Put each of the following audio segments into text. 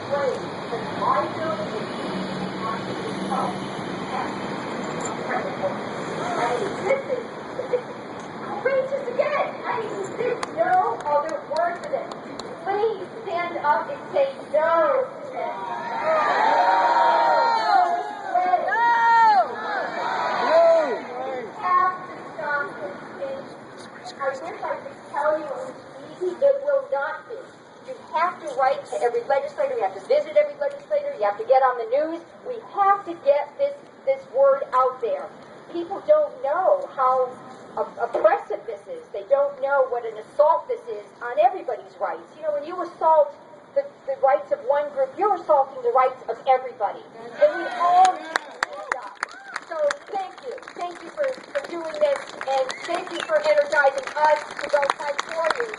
afraid because my ability to help. I mean, this is outrageous again. I mean, there's no other word for this. Please stand up and say no to this. I wish I could tell you it was easy. It will not be. You have to write to every legislator. You have to visit every legislator. You have to get on the news. We have to get this word out there. People don't know how oppressive this is. They don't know what an assault this is on everybody's rights. You know, when you assault the rights of one group, you're assaulting the rights of everybody. And we all need to stand up. So thank you. Thank you for doing this, and thank you for energizing us to go fight for you.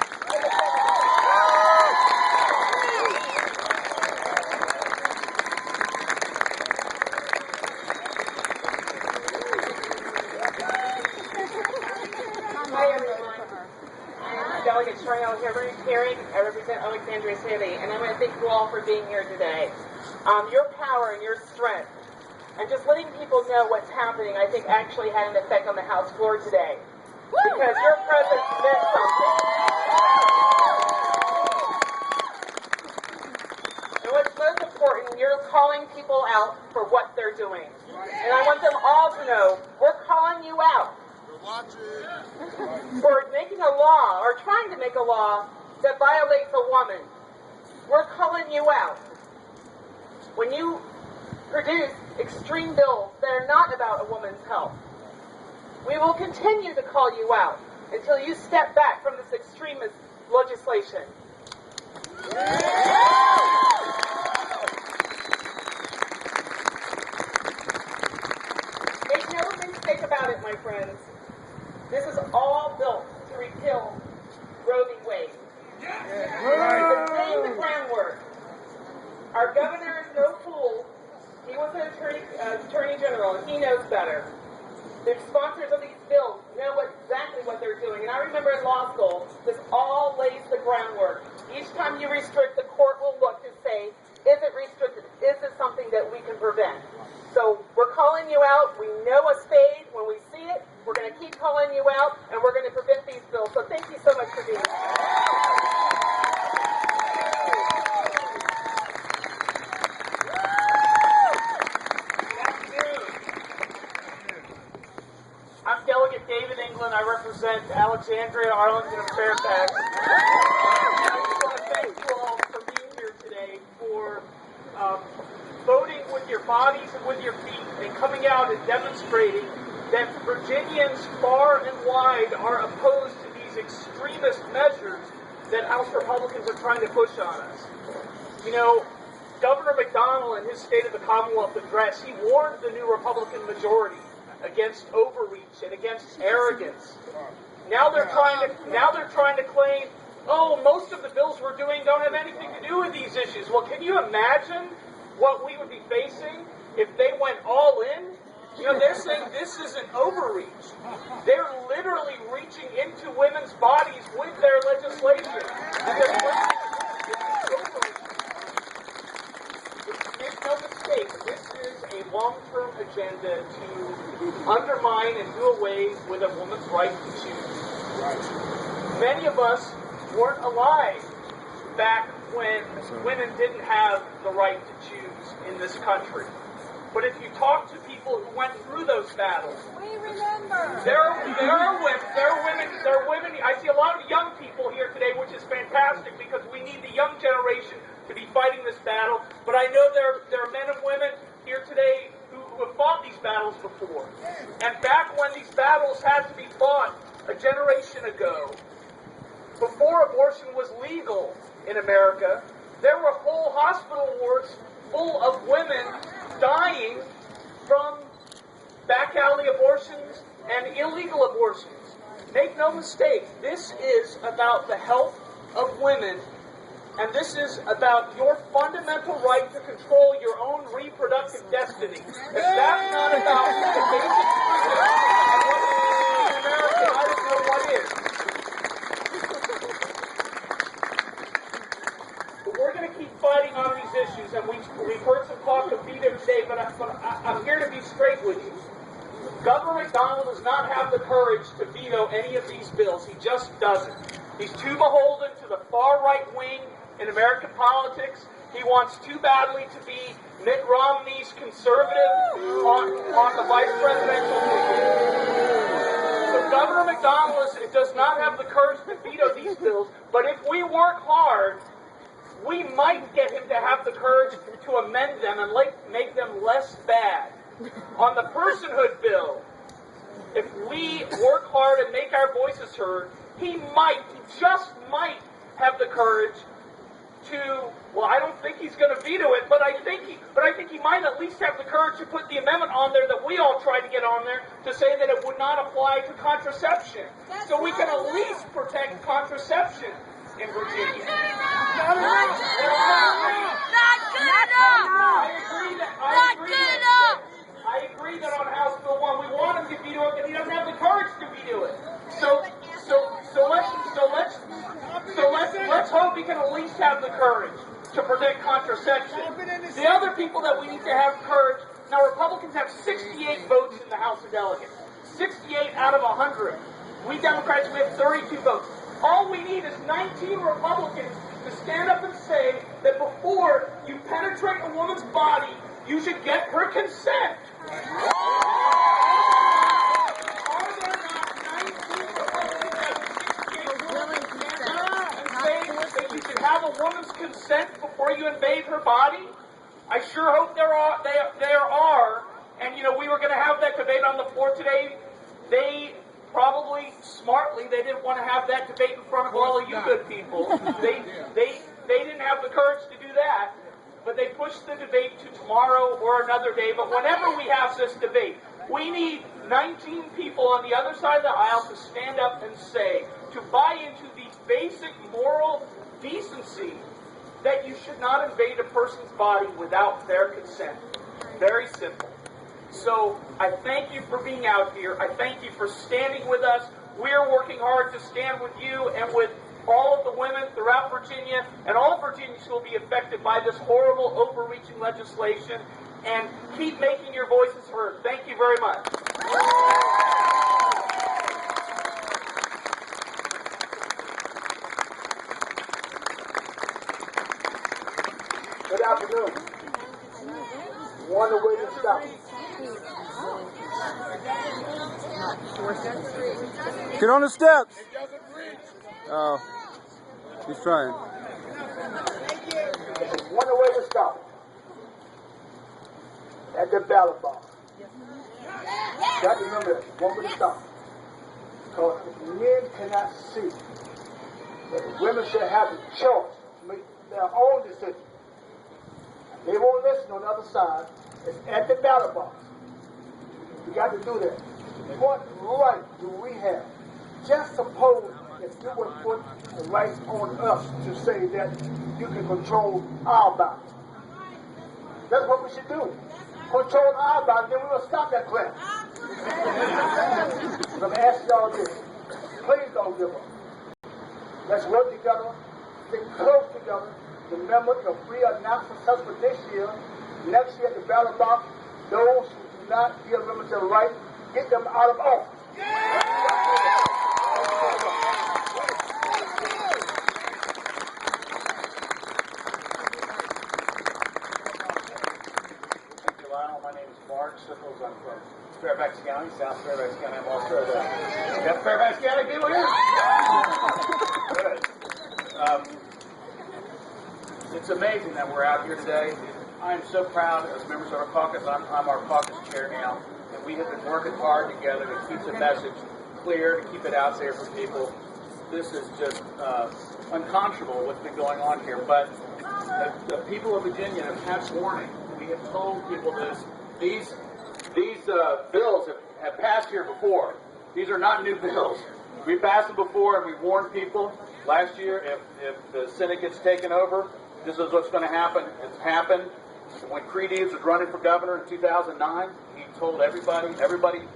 Hi everyone. I'm Delegate Cheryl Herring. I represent Alexandria City, and I want to thank you all for being here today. Your power and your strength, and just letting people know what's happening, I think actually had an effect on the House floor today. Because your presence meant something. And what's most important, you're calling people out for what they're doing. And I want them all to know, we're calling you out for making a law, or trying to make a law, that violates a woman. We're calling you out. When you produce extreme bills that are not about a woman's health, we will continue to call you out until you step back from this extremist legislation. Make no mistake about it, my friends. This is all built to repeal Roe v. Wade. It's laying the groundwork. Our governor is no fool. He was an attorney general, and he knows better. The sponsors of these bills know exactly what they're doing. And I remember in law school, this all lays the groundwork. Each time you restrict, the court will look to say, is it restricted? Is it something that we can prevent? So we're calling you out. We know a spade. When we see it, we're going to keep calling you out, and we're going to prevent these bills. So thank you so much for being here. I'm Delegate David England. I represent Alexandria, Arlington, and Fairfax. I just want to thank you all for being here today, for voting with your bodies and with your feet, and coming out and demonstrating that Virginians far and wide are opposed to these extremist measures that House Republicans are trying to push on us. You know, Governor McDonnell in his State of the Commonwealth address, he warned the new Republican majority against overreach and against arrogance. Now they're trying to claim, oh, most of the bills we're doing don't have anything to do with these issues. Well, can you imagine what we would be facing if they went all in? You know, they're saying this is an overreach. They're literally reaching into women's bodies with their legislation. And they're make no mistake, this is a long-term agenda to undermine and do away with a woman's right to choose. Many of us weren't alive back when women didn't have the right to choose in this country. But if you talk to people who went through those battles, we remember. There are women. I see a lot of young people here today, which is fantastic because we need the young generation to be fighting this battle. But I know there are men and women here today who have fought these battles before. And back when these battles had to be fought a generation ago, before abortion was legal in America, there were whole hospital wards full of women dying from back alley abortions and illegal abortions. Make no mistake, this is about the health of women, and this is about your fundamental right to control your own reproductive destiny. If that's not about the basic freedom and what it is in America, I don't know what is. But we're going to keep fighting on these issues. straight with you. Governor McDonnell does not have the courage to veto any of these bills. He just doesn't. He's too beholden to the far right wing in American politics. He wants too badly to be Mitt Romney's conservative on the vice presidential ticket. So Governor McDonnell does not have the courage to veto these bills, but if we work hard, we might get him to have the courage to amend them and make them less bad. On the Personhood Bill, if we work hard and make our voices heard, he just might have the courage to, well, I don't think he's going to veto it, but I think he might at least have the courage to put the amendment on there that we all tried to get on there to say that it would not apply to contraception. So we can at least protect contraception in Virginia. Not good enough. I agree that on House Bill 1 we want him to veto it, but he doesn't have the courage to veto it. Let's hope he can at least have the courage to protect contraception. The other people that we need to have courage. Now, Republicans have 68 votes in the House of Delegates. 68 out of 100. We Democrats, we have 32 votes. All we need is 19 Republicans to stand up and say that before you penetrate a woman's body, you should get her consent. Are there not 19 Republicans that and say that you should have a woman's consent before you invade her body? I sure hope there are. And we were going to have that debate on the floor today. They probably smartly they didn't want to have that debate in front of all of you good people. They didn't have the courage to do that. But they pushed the debate to tomorrow or another day. But whenever we have this debate, we need 19 people on the other side of the aisle to stand up and say, to buy into the basic moral decency that you should not invade a person's body without their consent. Very simple. So I thank you for being out here. I thank you for standing with us. We're working hard to stand with you and with all of the women throughout Virginia, and all Virginians who will be affected by this horrible, overreaching legislation, and keep making your voices heard. Thank you very much. Good afternoon. One way to stop. Get on the steps. Oh, he's trying. There's one way to stop it. At the ballot box. You got to remember that. One way to stop it. Because if men cannot see that women should have the choice to make their own decision, they won't listen on the other side. It's at the ballot box. We got to do that. What right do we have? Just suppose if you would put the right on us to say that you can control our body. That's what we should do. Control our body, then we will stop that crap. I'm going to ask y'all this. Please don't give up. Let's work together, stick close together. Remember, if we are not successful this year, next year at the ballot box, those who do not give women the right, get them out of office. Thank you, Lionel. My name is Mark Sickles. I'm from Fairfax County, South Fairfax County. I'm also the Fairfax County people here. Good. It's amazing that we're out here today. I'm so proud as members of our caucus. I'm our caucus chair now, and we have been working hard together to keep the message clear, to keep it out there for people. This is just unconscionable what's been going on here. But the people of Virginia have had warning. We have told people this. These bills have passed here before. These are not new bills. We passed them before, and we warned people last year if the Senate gets taken over, this is what's going to happen. It's happened. When Creed Eves was running for governor in 2009, he told everybody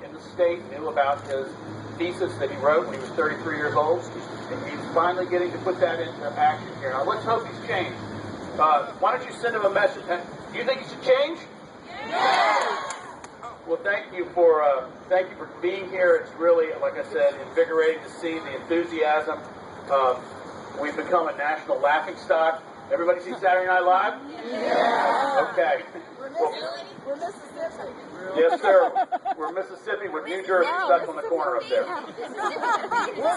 in the state knew about his thesis that he wrote when he was 33 years old. And he's finally getting to put that into action here. Now, let's hope he's changed. Why don't you send him a message? Do you think he should change? Yes! Well, thank you for being here. It's really, like I said, invigorating to see the enthusiasm. We've become a national laughingstock. Everybody see Saturday Night Live? Yeah. Okay. We're Mississippi. Yes, sir. We're Mississippi with New Jersey stuck on the corner up there.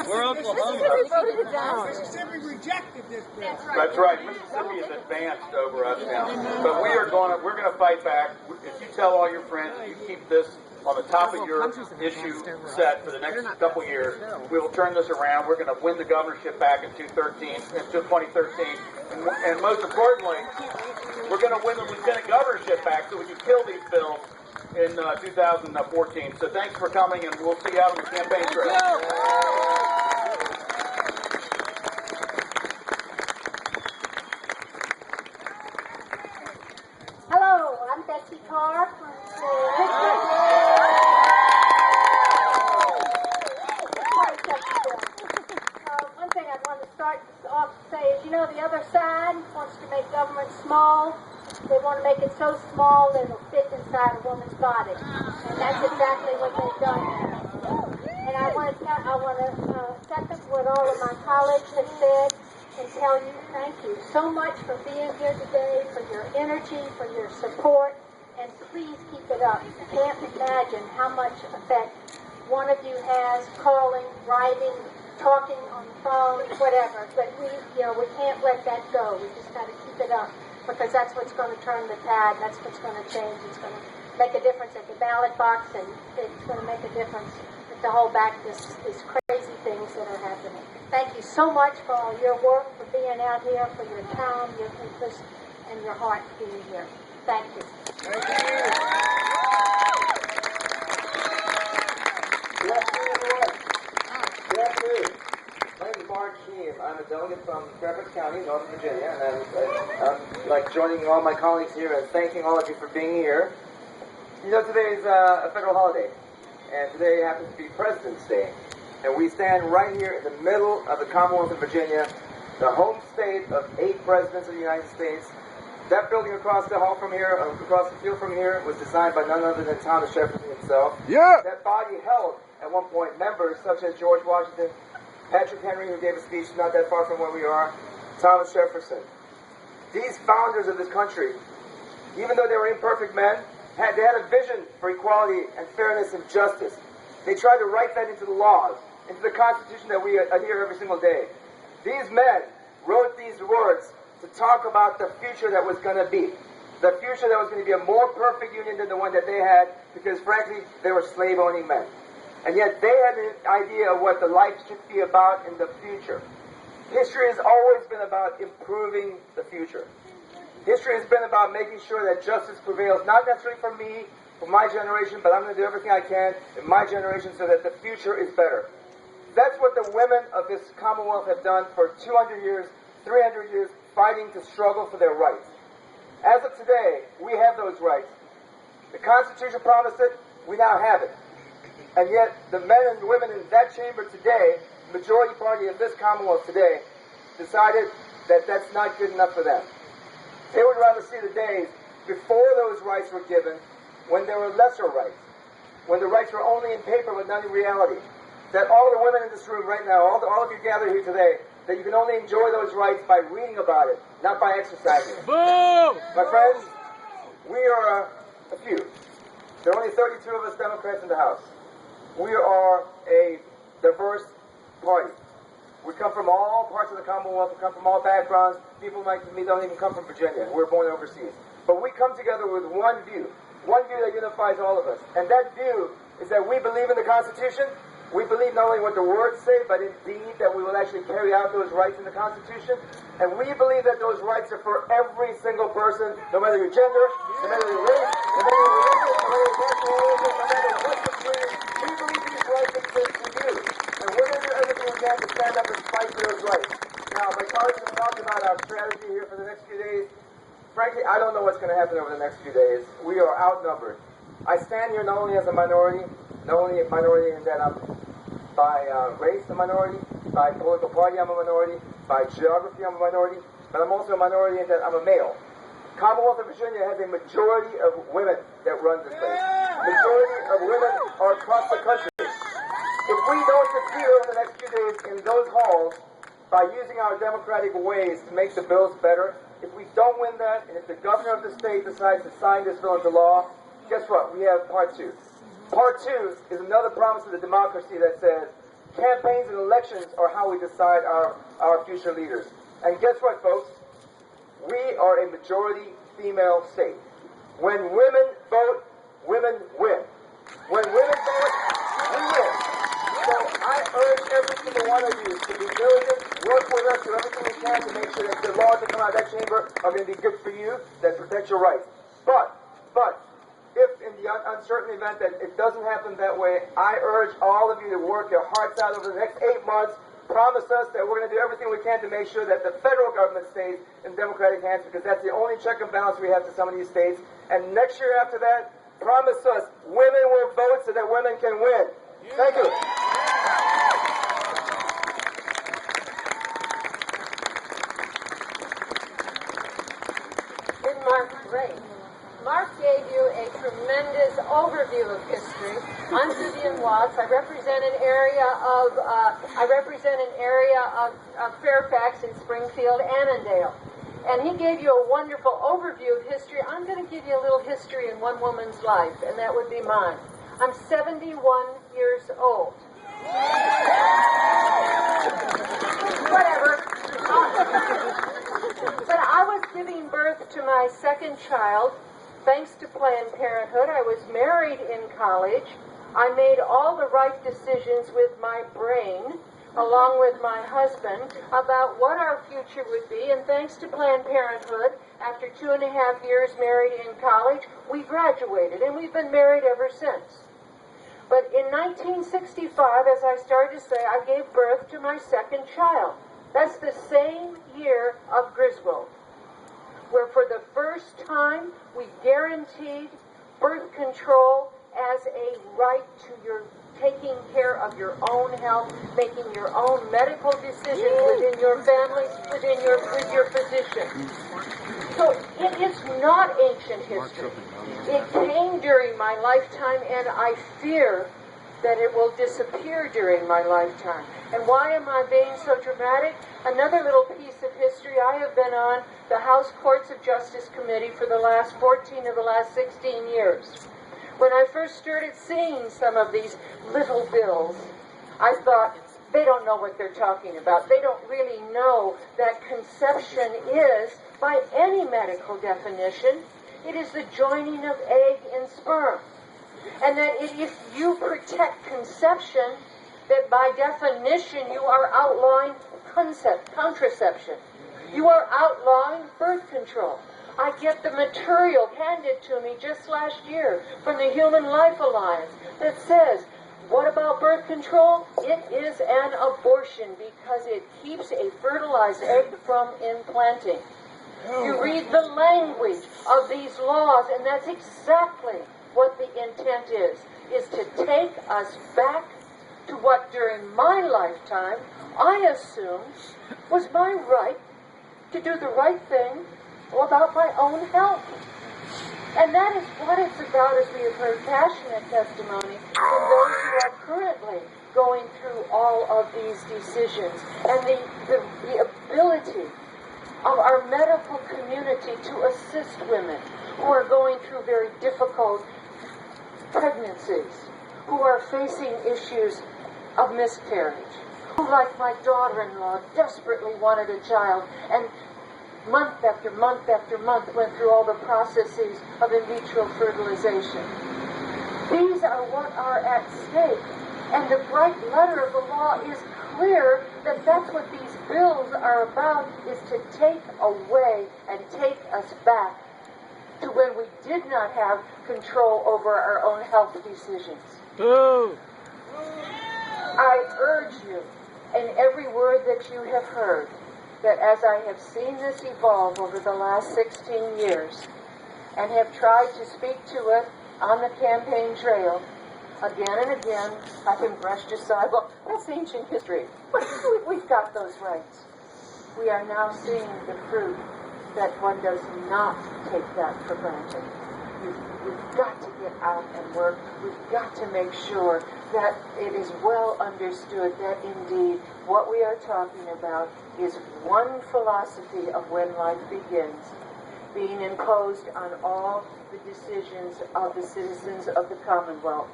We're Oklahoma. Mississippi rejected this bill. That's right. Mississippi is advanced over us now. But we're going to fight back. If you tell all your friends, if you keep this on the top of your issue set for the next couple years, we will turn this around. We're going to win the governorship back in 2013. And most importantly, we're going to win the lieutenant governorship back so we can kill these bills in 2014. So thanks for coming, and we'll see you out on the campaign trail. Hello, I'm Betsy Carr from Richmond. One thing I want to start off to say is, you know, the other side wants to make government small. They want to make it so small that it'll fit inside a woman's body. And that's exactly what they've done now. And I want to second what all of my colleagues have said and tell you thank you so much for being here today, for your energy, for your support, and please keep it up. You can't imagine how much effect one of you has calling, writing, talking on the phone, whatever. But we can't let that go. We just got to keep it up, because that's what's going to turn the tide. That's what's going to change. It's going to make a difference at the ballot box, and it's going to make a difference to hold back these crazy things that are happening. Thank you so much for all your work, for being out here, for your time, your interest, and your heart being here. Thank you. Good afternoon. My name is Mark Sheen. I'm a delegate from Fairfax County, Northern Virginia, and I'm like joining all my colleagues here and thanking all of you for being here. You know, today is a federal holiday, and today happens to be President's Day, and we stand right here in the middle of the Commonwealth of Virginia, the home state of 8 presidents of the United States. That building across the hall from here, across the field from here, was designed by none other than Thomas Jefferson himself. Yeah. That body held, at one point, members such as George Washington, Patrick Henry, who gave a speech not that far from where we are, Thomas Jefferson. These founders of this country, even though they were imperfect men, they had a vision for equality and fairness and justice. They tried to write that into the laws, into the Constitution that we adhere every single day. These men wrote these words to talk about the future that was going to be. The future that was going to be a more perfect union than the one that they had, because frankly, they were slave-owning men. And yet they had an idea of what the life should be about in the future. History has always been about improving the future. History has been about making sure that justice prevails, not necessarily for me, for my generation, but I'm going to do everything I can in my generation so that the future is better. That's what the women of this Commonwealth have done for 200 years, 300 years, fighting to struggle for their rights. As of today, we have those rights. The Constitution promised it, we now have it. And yet, the men and women in that chamber today, the majority party of this Commonwealth today, decided that that's not good enough for them. They would rather see the days before those rights were given, when there were lesser rights, when the rights were only in paper but not in reality. That all the women in this room right now, all of you gathered here today, that you can only enjoy those rights by reading about it, not by exercising it. Boom! My friends, we are a few. There are only 32 of us Democrats in the House. We are a diverse party. We come from all parts of the Commonwealth. We come from all backgrounds. People like me don't even come from Virginia. We're born overseas. But we come together with one view that unifies all of us. And that view is that we believe in the Constitution. We believe not only what the words say, but indeed that we will actually carry out those rights in the Constitution. And we believe that those rights are for every single person, no matter your gender, no matter your race, no matter your religion, no matter your nationality, no matter what the creed. We believe these rights exist for you. And we're going to do everything we can to stand up and fight for those rights. Now, my colleagues have talked about our strategy here for the next few days. Frankly, I don't know what's going to happen over the next few days. We are outnumbered. I stand here not only as a minority, not only a minority in that I'm by race a minority, by political party I'm a minority, by geography I'm a minority, but I'm also a minority in that I'm a male. Commonwealth of Virginia has a majority of women that run this place. majority of women are across the country. If we don't succeed over the next few days in those halls by using our democratic ways to make the bills better, if we don't win that, and if the governor of the state decides to sign this bill into law, guess what? We have part two. Part two is another promise of the democracy that says campaigns and elections are how we decide our future leaders. And guess what, folks? We are a majority female state. When women vote, women win. When women vote, we win. So I urge every single one of you to be diligent, work with us, do everything we can to make sure that the laws that come out of that chamber are going to be good for you, that protect your rights. But, if in the uncertain event that it doesn't happen that way, I urge all of you to work your hearts out over the next 8 months. Promise us that we're going to do everything we can to make sure that the federal government stays in Democratic hands, because that's the only check and balance we have to some of these states. And next year after that, promise us women will vote so that women can win. Thank you. Mark gave you a tremendous overview of history. I'm Vivian Watts. I represent an area of Fairfax in Springfield, Annandale. And he gave you a wonderful overview of history. I'm going to give you a little history in one woman's life, and that would be mine. I'm 71 years old. Whatever. But I was giving birth to my second child thanks to Planned Parenthood. I was married in college. I made all the right decisions with my brain, along with my husband, about what our future would be. And thanks to Planned Parenthood, after 2.5 years married in college, we graduated, and we've been married ever since. But in 1965, as I started to say, I gave birth to my second child. That's the same year of Griswold, where for the first time we guaranteed birth control as a right to your taking care of your own health, making your own medical decisions within your family, with your physician. So it is not ancient history. It came during my lifetime, and I fear that it will disappear during my lifetime. And why am I being so dramatic? Another little piece of history. I have been on the House Courts of Justice Committee for the last 14 of the last 16 years. When I first started seeing some of these little bills, I thought, they don't know what they're talking about. They don't really know that conception is, by any medical definition, it is the joining of egg and sperm. And that if you protect conception, that by definition you are outlawing contraception. You are outlawing birth control. I get the material handed to me just last year from the Human Life Alliance that says, what about birth control? It is an abortion because it keeps a fertilized egg from implanting. You read the language of these laws, and that's exactly what the intent is to take us back to what during my lifetime I assumed was my right to do the right thing about my own health. And that is what it's about, as we have heard passionate testimony from those who are currently going through all of these decisions, and the ability of our medical community to assist women who are going through very difficult pregnancies, who are facing issues of miscarriage, who, like my daughter-in-law, desperately wanted a child, and month after month after month went through all the processes of in vitro fertilization. These are what are at stake, and the bright letter of the law is clear that that's what these bills are about, is to take away and take us back to when we did not have control over our own health decisions. Boo! I urge you, in every word that you have heard, that as I have seen this evolve over the last 16 years, and have tried to speak to it on the campaign trail, again and again, I've been brushed aside. Well, that's ancient history. We've got those rights. We are now seeing the fruit that one does not take that for granted. We've got to get out and work. We've got to make sure that it is well understood that indeed what we are talking about is one philosophy of when life begins, being imposed on all the decisions of the citizens of the Commonwealth.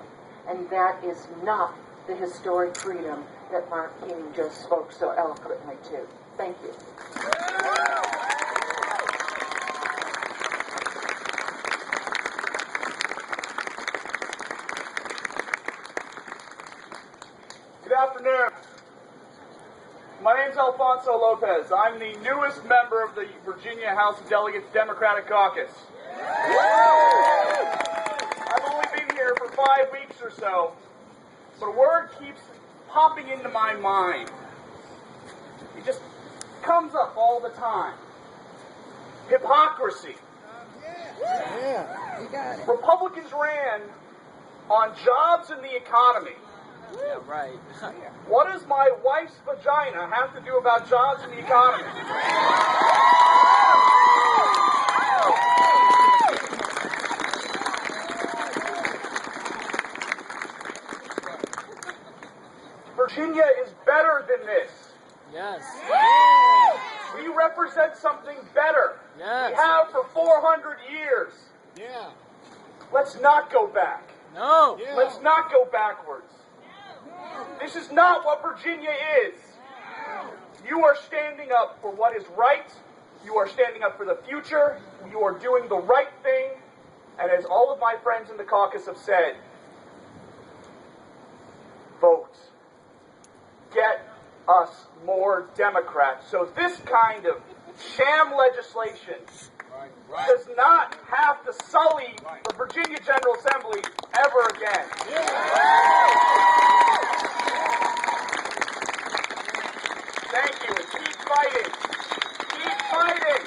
And that is not the historic freedom that Mark King just spoke so eloquently to. Thank you. Good afternoon. My name's Alfonso Lopez. I'm the newest member of the Virginia House of Delegates Democratic Caucus. I've only been here for 5 weeks or so, but a word keeps popping into my mind. It just comes up all the time. Hypocrisy. Yeah, you got it. Republicans ran on jobs and the economy. Yeah, right. What does my wife's vagina have to do about jobs and the economy? Virginia is better than this. Yes. We represent something better. Yes. We have for 400 years. Yeah. Let's not go back. No. Let's not go backwards. This is not what Virginia is. You are standing up for what is right. You are standing up for the future. You are doing the right thing. And as all of my friends in the caucus have said, vote. Get us more Democrats. So this kind of sham legislation does not have to sully the Virginia General Assembly ever again. Thank you, and keep fighting. Keep fighting.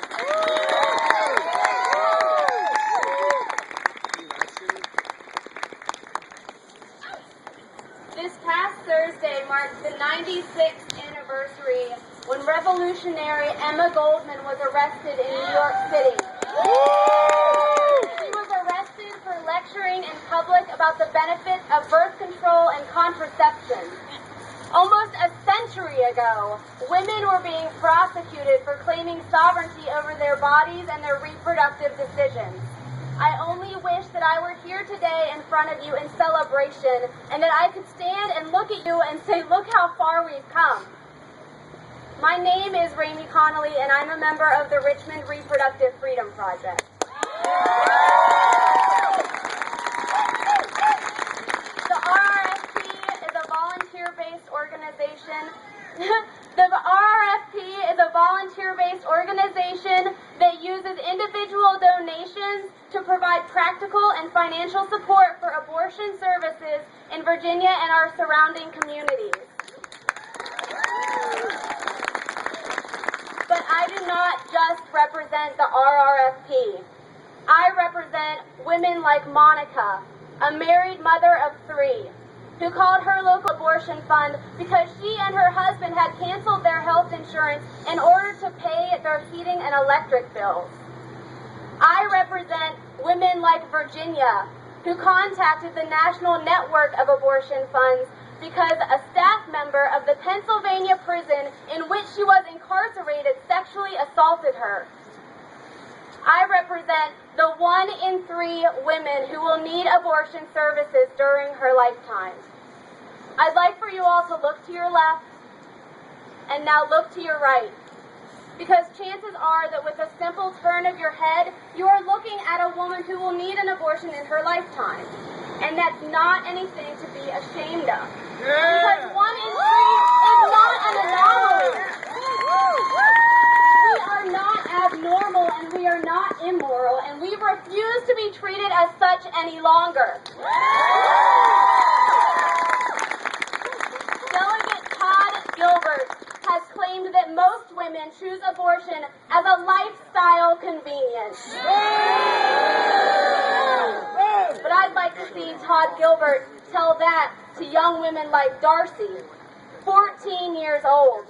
This past Thursday marked the 96th anniversary when revolutionary Emma Goldman was arrested in New York City. She was arrested for lecturing in public about the benefits of birth control and contraception. Almost a century ago, women were being prosecuted for claiming sovereignty over their bodies and their reproductive decisions. I only wish that I were here today in front of you in celebration and that I could stand and look at you and say, look how far we've come. My name is Ramey Connolly, and I'm a member of the Richmond Reproductive Freedom Project. The RRFP is a volunteer-based organization. The RRFP is a volunteer-based organization that uses individual donations to provide practical and financial support for abortion services in Virginia and our surrounding communities. But I do not just represent the RRFP. I represent women like Monica, a married mother of 3, who called her local abortion fund because she and her husband had canceled their health insurance in order to pay their heating and electric bills. I represent women like Virginia, who contacted the National Network of Abortion Funds because a staff member of the Pennsylvania prison in which she was incarcerated sexually assaulted her. I represent the 1 in 3 women who will need abortion services during her lifetime. I'd like for you all to look to your left and now look to your right, because chances are that with a simple turn of your head, you are looking at a woman who will need an abortion in her lifetime. And that's not anything to be ashamed of. Because 1 in 3 is not an anomaly. We are not abnormal and we are not immoral, and we refuse to be treated as such any longer. Delegate Todd Gilbert has claimed that most women choose abortion as a lifestyle convenience. But I'd like to see Todd Gilbert tell that to young women like Darcy, 14 years old,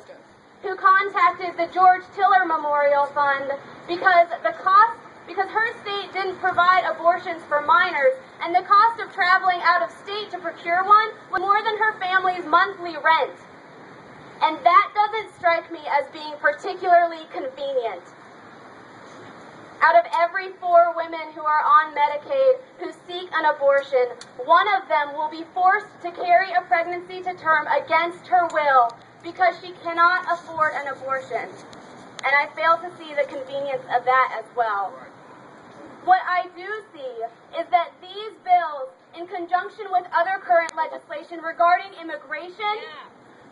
who contacted the George Tiller Memorial Fund because the cost because her state didn't provide abortions for minors, and the cost of traveling out of state to procure one was more than her family's monthly rent. And that doesn't strike me as being particularly convenient. Out of every 4 women who are on Medicaid who seek an abortion, one of them will be forced to carry a pregnancy to term against her will because she cannot afford an abortion. And I fail to see the convenience of that as well. What I do see is that these bills, in conjunction with other current legislation regarding immigration,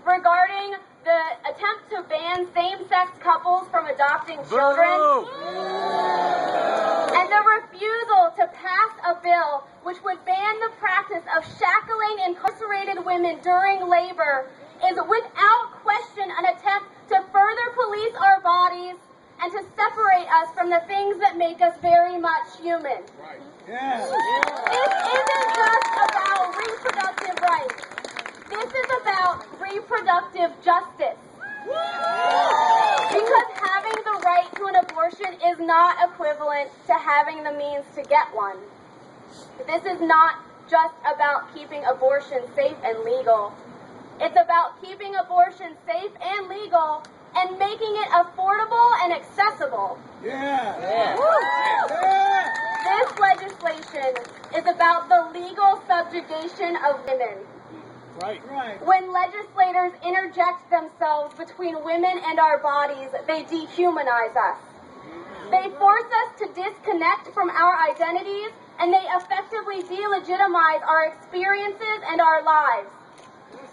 regarding the attempt to ban same-sex couples from adopting children, and the refusal to pass a bill which would ban the practice of shackling incarcerated women during labor, is without question an attempt to further police our bodies and to separate us from the things that make us very much human. This isn't just about reproductive rights. This is about reproductive justice. Because having the right to an abortion is not equivalent to having the means to get one. This is not just about keeping abortion safe and legal. It's about keeping abortion safe and legal and making it affordable and accessible. This legislation is about the legal subjugation of women. When legislators interject themselves between women and our bodies, they dehumanize us. They force us to disconnect from our identities, and they effectively delegitimize our experiences and our lives.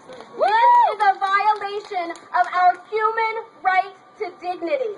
This is a violation of our human right to dignity.